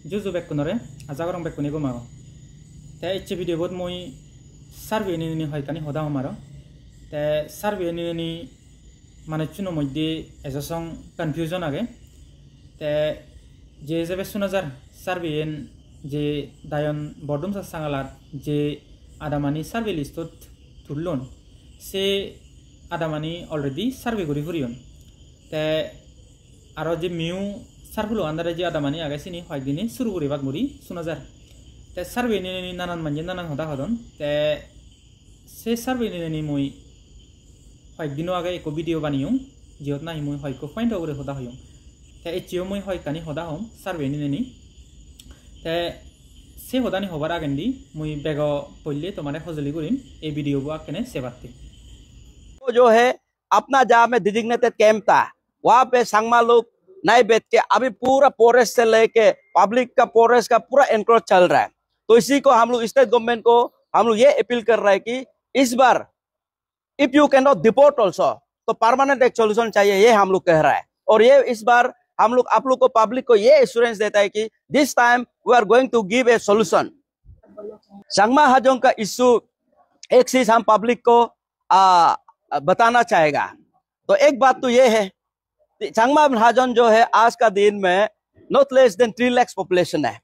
जुजु बेकुनरे आजागरं बेकुनि गुमागो ते इच्छे भिडिओ बहुत moi survey ni hoikani hoda homaro te survey ni mane chuno moidde ejasong confusion age te je jebe sunajar survey en je dayon bordum sa sangalar je adamani survey listot tullon se adamani already survey gori furion te aro je miu sarfulo andare je adamani age sini hoikdini suru gori bag muri sunajar te survey ni nanan manje nanan hoda hodon te se survey ni moi hoikdino age eko video baniyung jiot nahi moi hoiko find out hoda hoyung te echio moi hoikani hoda hom survey ni te se hoda ni hobar agendi moi bego polle tomare hojoli gurim ei video bo akene sebatti वो जो है अपना जहाँ में designated camp था वहाँ पे संगमा लोग नहीं बैठ के अभी पूरा फॉरेस्ट से लेके पब्लिक का फॉरेस्ट का पूरा एनक्रोच चल रहा है। तो इसी को हम लोग स्टेट गवर्नमेंट को हम लोग ये अपील कर रहे हैं कि इस बार if you can not deport also तो परमानेंट एक सोल्यूशन चाहिए, ये हम लोग कह रहा है। और ये इस बार हम लोग आप लोग को पब्लिक को ये एश्योरेंस देता है कि this time we are going to give a solution. Sangma Hajong का इश्यू एक चीज हम पब्लिक को बताना चाहेगा। तो एक बात तो ये है संगमा हाजोंग जो है आज का दिन में not less than 3 lakh population है।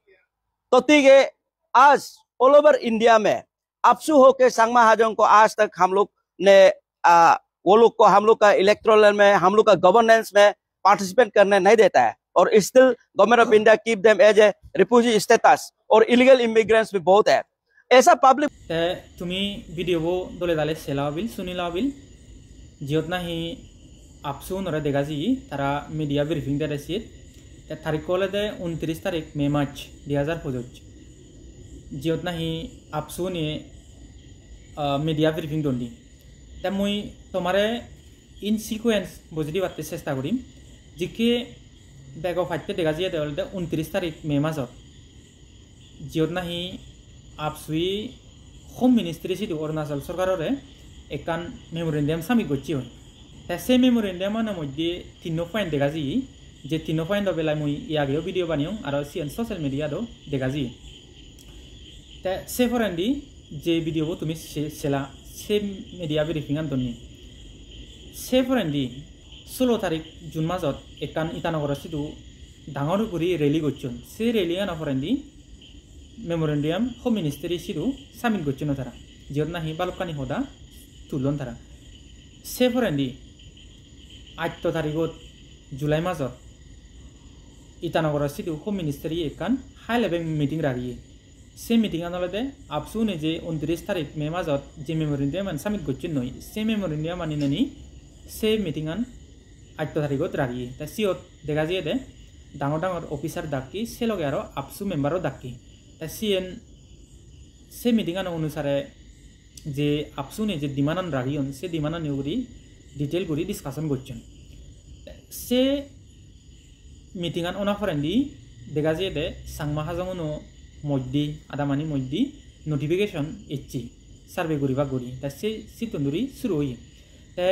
तो ठीक है, आज ऑल ओवर इंडिया में अपसू होके संगमा हाजोंग को आज तक हम लोग ने वो लोग को हम लोग का इलेक्टोरल में हम लोग का गवर्नेंस में पार्टिसिपेट करने नहीं देता है। और still government of India keep them as a refugee status और इलीगल इमिग्रेंट्स भी बहुत है। ऐसा पब्लिक तुमी वीडियो वो दोले दाले सेलाबिल सुनीलाबिल जियत नाही आपसू नरे देगाजी तारा मीडिया ब्रीफिंग दे रसीद ते तारीख कोले दे 29 तारीख मे मार्च 2025 जियत नाही आपसू ने मीडिया ब्रीफिंग दोंदी ते मुई तुम्हारे इन सिक्वेंस बुझदी बाते चेष्टा करिम जिके बेगो फाइटे देगाजी दे 29 तारीख मे मासत जियत नाही आपसुई होम मिनिस्ट्री सिदु अरुणाचल सरकाररे एकान मेमोरेंडम सामिट गछि होय ता से मेमोरेंडम आना मध्य 3 पॉइंट देगाजी जे 3 पॉइंट बेला मुई यागेओ वीडियो बानियो आरो सिएन सोशल मीडिया दो देगाजी ता से फरेंडी जे वीडियो बो तुमी सेला से मीडिया ब्रीफिंग आनतनि से फरेंडी 16 तारीख जून मासत एकान इटानगर सिदु डांगर गुरि रैली गछन से रैली आना फरेंडी मेमोरेंडम होम मिनिस्ट्री सिदु सामिट गछन थारा जियत नाही बालकानि होदा तुलन थारा से फरेंडी 8 तारिखत जुलाई मासत इटानगर सिदु होम मिनिस्ट्री एकान हाई लेवल मीटिंग रागिए से मीटिंग आनलदे आपसू ने जे 29 तारीख मे मासत जे मेमोरेंडम सामिट गछन नय से मेमोरेंडम आनिनानि से मीटिंग आन 8 तारिखत रागिए ता सियत देगाजिए दे डांगर डांगर ऑफिसर दाकी से लगे आरो आपसू मेम्बारो दाकी ता सीएन से मीटिंग आन अनुसारे जे आपसू ने जे डिमांड रागियन से डिमांड निउरी डिटेल गुरी डिस्कशन गछन से मीटिंग आन ओना फरेंडी देगाजिए दे संगमा हाजोंनो मध्य आदामानी मध्य नोटिफिकेशन इच्छी सार्वे गुरीबा गुरी ता से सितुंदुरी शुरू होई ते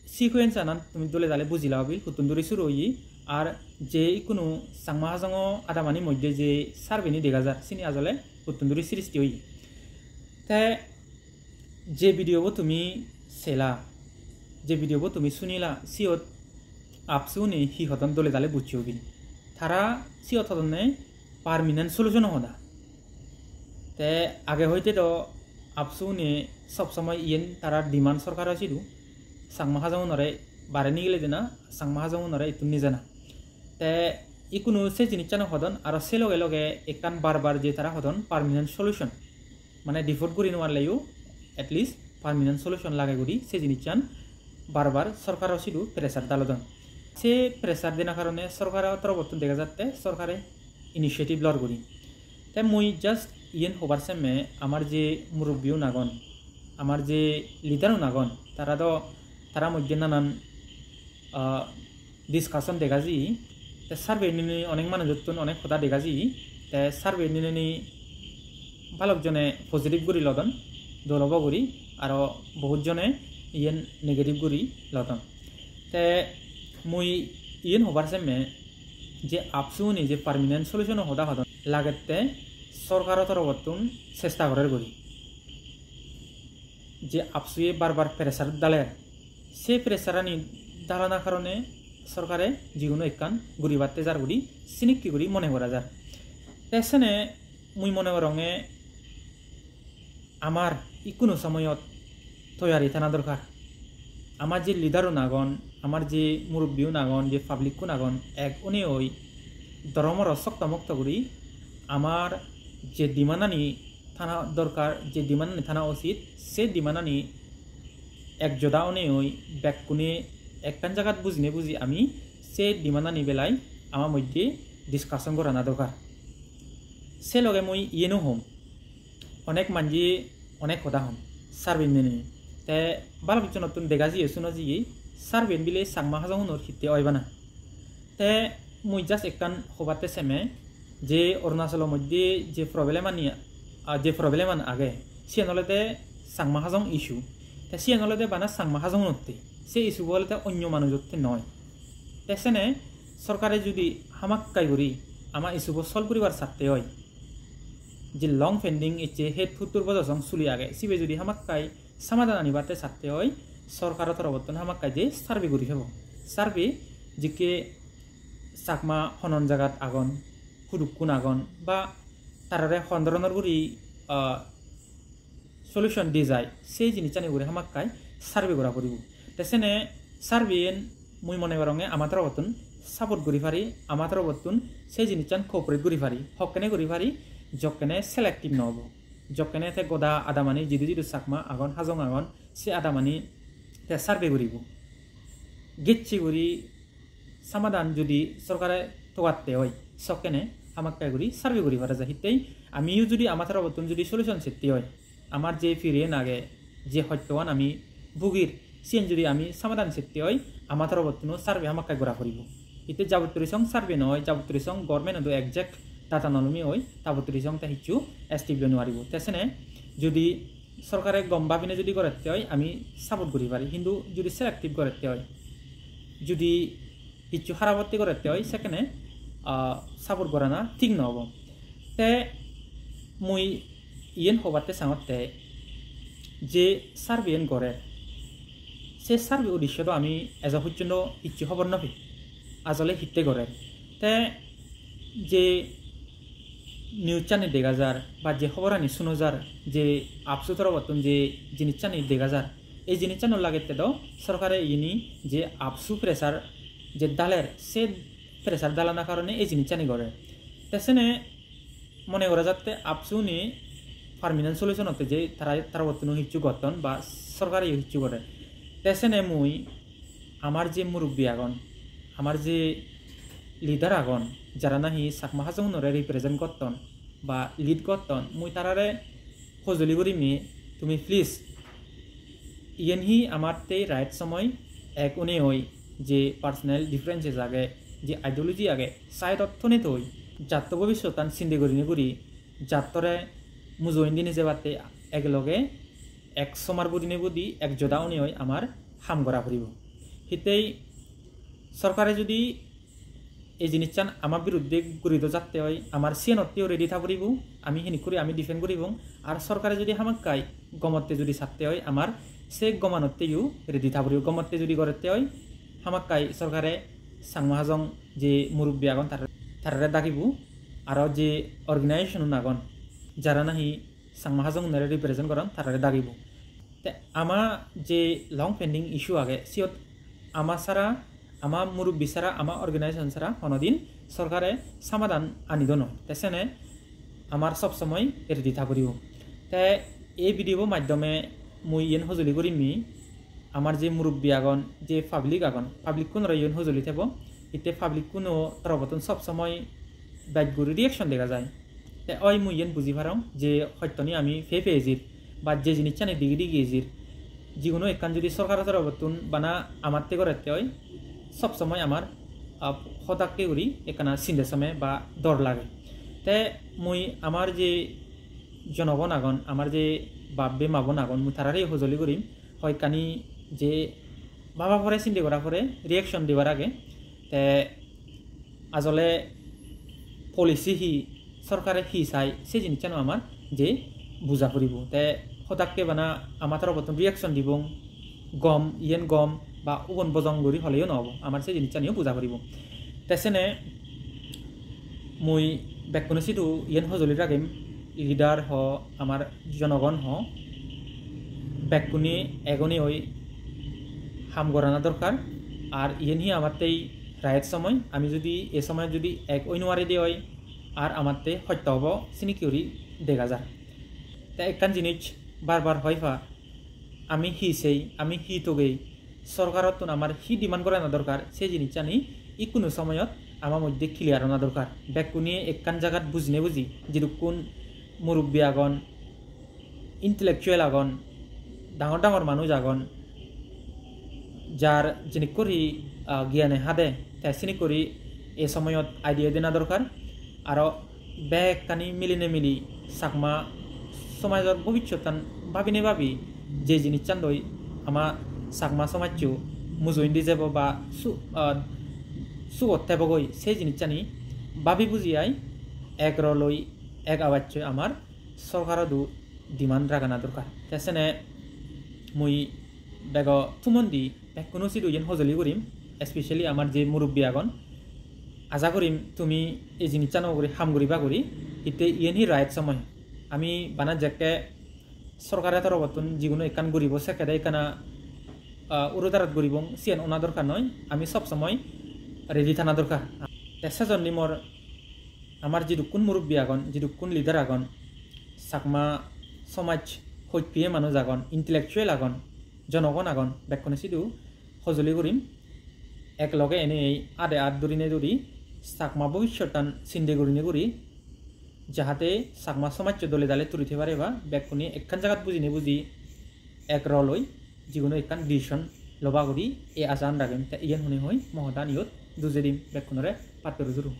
सिक्वेंस आना तुम दोले दाले बुझिला बिल हुतुंदुरी शुरू होई और जे कुनु संगमा हाजोंनो आदामानी मध्य जे सार्वेनि देगाजार सिनि आजले हुतुंदुरी सृष्टि होई ते जे वीडियो बो तुमी सेला जे वीडियो बो तुमी सुनिला सियत आपसू ने हि हतन दोले दाले बुझियो बिल थारा सियत हतने पार्मानेंट सल्यूशन होदा ते आगे होइते तो आपसू ने सब समय इयन तारा डिमांड सरकार आसिदु संगमा हाजोंनो नरे बारेनि गेले देना संगमा हाजोंनो नरे इतुनि जाना ते इकुनु से जिनिचानो हदन आरो से लगे लगे एकान बार बार जे तारा हदन पार्मानेंट सल्यूशन माने डिफॉल्ट गुरि नवारलायु एटलिस्ट पार्मानेंट सल्यूशन लागे गुरि से जिनिचान बार बार सरकार आसिदु प्रेसार दालदन से प्रेसार देना कारणे सरकार तरबतन देखा जाते सरकारे इनिशिएटिव लर गुरि ते मुई जस्ट इयन होबार सेमे आमार जे मुरब्बियो नागन आमार जे लिडारो नागन तारा मध्य नानान डिसकाशन देगाजी ते सार्वे नि अनेक मानुजतन अनेक खोदा देगाजी ते सार्वे नि बालक जने पजिटिव गुरि लदन दलब गुरि आरो बहुत जने इयन नेगेटिव गुरि लदन ते मुई इयन होबार सेमे जे आपसू नि जे पार्मानेंट सल्यूशन होदा हदन লাগেতে সরকারের তরফতুন চেষ্টা করার করি যে আপসুয়ে বারবার প্রেসার দালের সে প্রেসারানি দালানা কারণে সরকারে যিকোনো একখান গুড়ি বাড়তে যার গুড়ি সিনিকি গুড়ি মনে করা যার তেসেনে মুই মনে করঙে আমার ইকোনো সময়ত তৈয়ারি থানা দরকার আমার যে লিডারও নাগন আমার যে মুরব্বীও নাগন যে পাবলিকও নাগন এক উনি ওই ধর্মর শক্তমুক্ত করি আমার যে দিমানানি থানা দরকার যে দিমানানি থানা উচিত সে দিমানানি এক যোদা উনি ওই ব্যাকুনে একখান জায়গাত বুঝি আমি সে দিমানানি বেলায় আমার মধ্যে ডিসকাশন করা না দরকার সে লগে মই ইয়েনো হম অনেক মানজি অনেক কথা হম সার্ভিন মেনে তে বালক নতুন দেখা যি শুনো যি সার্ভিন বিলে সাংমা হাজংর হিতে অয়বানা তে মুই জাস্ট একখান হবাতে সেমে যে অরুণাচলের মধ্যে যে প্রবলেমান আগে সে নলেতে সাংমা হাজং ইস্যু তে সে নলেতে বানা সাংমা হাজং নতে সে ইস্যু বলতে অন্য মানুষতে নয় তেসেনে সরকারে যদি হামাক্কাই করি আমার ইস্যুব সলভ করিবার সাথে হয় যে লং পেন্ডিং ইচ্ছে হেড ফুটুর বদসং চুলি আগে সিবে যদি হামাক্কাই সমাধান আনিবাতে সাথে হয় সরকারের তরফতন হামাক্কাই যে সার্ভে করি ফেব সার্ভে জিকে চাকমা হনন জায়গাত আগন হুরুকুন আগন বা তারারে সন্দরণের গুড়ি সলিউশন দি যায় সেই জিনিসটানি করে হামাক্কাই সার্ভে করা করিব তেসেনে সার্ভে মুই মনে করঙে আমার তরফতন সাপোর্ট করি পারি আমার তরফতন সেই জিনিসটান কোঅপারেট করি পারি হকেনে করি পারি যকেনে সিলেক্টিভ নহব যকেনে তে গদা আদামানি যিদু চাকমা আগন হাজং আগন সে আদামানি তে সার্ভে করিব গেচ্ছি করি সমাধান যদি সরকারে তোয়াতে হয় সকেনে আমাকে করি সার্ভে করি পারা যায় হিতেই আমিও যদি আমার তরফতন যদি সলিউশন সৃষ্টি হয় আমার যে ফিরিয়ে নাগে যে সত্যবান আমি ভুগির সেন যদি আমি সমাধান সৃষ্টি হয় আমার তরফতন সার্ভে আমাকে করা করিব ইতে যাবতীয় সং সার্ভে নয় যাবতীয় সং গভর্নমেন্ট একজ্যাক্ট ডাটা নলমি হয় তাবতীয় সং তা হিচু এসটিভ নোৱাৰিব তেসেনে যদি সরকারে গম ভাবিনে যদি করতে হয় আমি সাপোর্ট করি পারি কিন্তু যদি সিলেক্টিভ করতে হয় যদি হিচু হারাবর্তী করতে হয় সেখানে সাপোর্ট করা না ঠিক নহব তে মুই ইয়েন হবাতে চাওঁতে যে সার্ভেন করে সে সার্ভে উদ্দেশ্যটো আমি এজন সূর্য ইচ্ছু খবর নভি আজলে হিতে করে তে যে নিউজ চ্যানেল দেখা যার বা যে খবরানি শুনো যার যে আপসুতর বর্তন যে জিনিস চ্যানেল দেখা যার এই জিনিস চ্যানেল লাগেতে দাও সরকারে ইনি যে আপসু প্রেসার যে ডালের সে প্রেসার ডালানোর কারণে এই জিনিস চ্যানেল করে তেসেনে মনে করা যাতে আপসু নি পারমানেন্ট সলিউশন হতে যে তারা বর্তন হিচ্ছু গঠন বা সরকারে হিচ্ছু করে তেসেনে মুই আমার যে মুরব্বী আগন আমার যে লিডার আগন যারা নাহি চাকমা হাজংরে রিপ্রেজেন্ট করতন বা লিড করতন মুই তারারে সজুলি করি মি তুমি প্লিজ ইয়েন হি আমার তে রাইট সময় এক উনি হই যে পার্সোনাল ডিফারেন্সেস আগে যে আইডিওলজি আগে সাইড অর্থনীত হই জাত ভবিষ্যতান চিন্তা করি করি জাতরে মুজইন দিনে যে বাতে একলগে এক সমার বুদিনে বুদি এক যোদা উনি হই আমার হাম করা ফুরিব হিতেই সরকারে যদি এই জিনিস চান আমার বিরুদ্ধে গরিত যাতে হয় আমার সিএনতেও রেডি থাকব আমি হিনি করে আমি ডিফেন্ড করব আর সরকারে যদি হামাক্কাই গমতে যদি ছাড়তে হয় আমার সে গমানতেও রেডি থাকব গমতে যদি করতে হয় হামাক্কাই সরকারে চাংমা হাজং যে মুরব্বী আগন তারা ডাকিব আর যে অর্গানাইজেশন আগন যারা নাহি চাংমা হাজং রিপ্রেজেন্ট করেন তারা ডাকিব আমার যে লং পেন্ডিং ইস্যু আগে সিয়ত আমার ছাড়া আমার মুরব্বী ছাড়া আমার অর্গানাইজেশন ছাড়া কোনোদিন সরকারে সমাধান আনিদ নয় তেসেনে আমার সবসময় রেডি থাকব তে এই ভিডিও মাধ্যমে মুই ইয়েন সজুলি করিমি আমার যে মুরব্বী আগন যে পাবলিক আগন পাবলিক কোন ইয়েন সজুলি থাকব এতে পাবলিক কোনো তরফতন সবসময় ব্যাগগুড়ি রিয়েকশন দেখা যায় তে ওই মুই ইয়েন বুঝি পারং যে সত্যনি আমি ফে পেয়েজির বা যে জিনিস চানে ডিগ্রি গিয়েজির যিকোনো একখান যদি সরকারের তরফতন বানা আমার তে করতে হয় সবসময় আমার হতাককে করি এখানে চিন্তা সময় বা ডর লাগে তে মুই আমার যে জনগণ আগন আমার যে বাপবে মাবন আগন মুই তারারই সজলি করিম হয়কানি যে বাবা পরে চিন্তা করা পরে রিয়েকশন দিবার আগে তে আজলে পলিসি হি সরকারে হি চাই সেই জিনিসটা আমার যে বুঝা করিব তে হঠাৎকে বানা আমার তার বর্তমান রিয়াকশন দিব গম ইয়েন গম বা উবন বজংগুড়ি হলেও নহব আমার সেই জিনিসটা নিয়েও বুঝা করিব তেসেনে মই বেকুনি সিধু ইয়েন সজলি রাখিম লিডার হ আমার জনগণ হ বেকুনি এগনি হই হাম গড়ানা দরকার আর ইয়েন হি আমার তেই রায়ের সময় আমি যদি এ সময় যদি এক ওইনুয়ারি দিয়ে হয় আর আমার তে সত্য হব চিনিকিউরি দেখা যায় তা একখান জিনিস বারবার হয় ফা আমি হি সেই আমি হি তোগেই সরকারত আমার হি ডিমান্ড করা না দরকার সেই জিনিসটা নি ই কোনো সময়ত আমার মধ্যে ক্লিয়ার না দরকার বেকুনি একখান জায়গাত বুঝনে বুঝি যেরকম মুরব্বী আগন ইন্টেলেকচুয়াল আগন ডাঙর ডাঙর মানুষ আগন যার জিনিস করি জ্ঞানে হাদে তাই চিনি করি এ সময়ত আইডিয়া দেনা দরকার আর বেগ কানি মিলিনে মিলি চাকমা সমাজের ভবিষ্যৎ ভাবিনে ভাবি যে জিনিস চান্দই আমার চাকমা সমাজও মুজইন দি যাব বা সুগত থাকবগৈ সেই জিনিস চানি ভাবি বুঝিয়াই এক রলই এক আওয়াজ আমার সরকারও ডিমান্ড রাখানা দরকার তেসেনে মুই বেগ থুমন্দি কোনো সিধু যেন সজলি করিম স্পেশালি আমার যে মুরব্বী আগন আশা করিম তুমি এই জিনিসটা নকরি হাম করিবা করি ইতে ইয়েনহি রাইট সময় আমি বানা যাকে সরকারের তরফতন যিকোনো একান গরিব সেকেদে একানা উরুদারাত গরিব সিয়ান ওনা দরকার নয় আমি সব সময় রেডি থানা দরকার সেজন্য মোর আমার যেরকম মুরব্বী আগন যেরকম লিডার আগন চাকমা সমাজ সত্যিয়ে মানুষ আগন ইন্টেলেকচুয়াল আগন জনগণ আগন বেকুনি সিধু সজলি করিম একলগে এনে আদে আদ দরিনে দরি চাকমা ভবিষ্যৎ চিন্তা করিনে করি যাহাতে চাকমা সমাজ দলে দালে তুলিতে পারে বা বেকুনি একখান জায়গাত বুঝিনে বুঝি এক রলই যিকোনো একখান ডিসিশন লবা করি এই আশা রাখিম ইয়ান শুনি হই মহদান ইয়ত দুজে দিম বেকুনরে পাত্ৰ জুৰু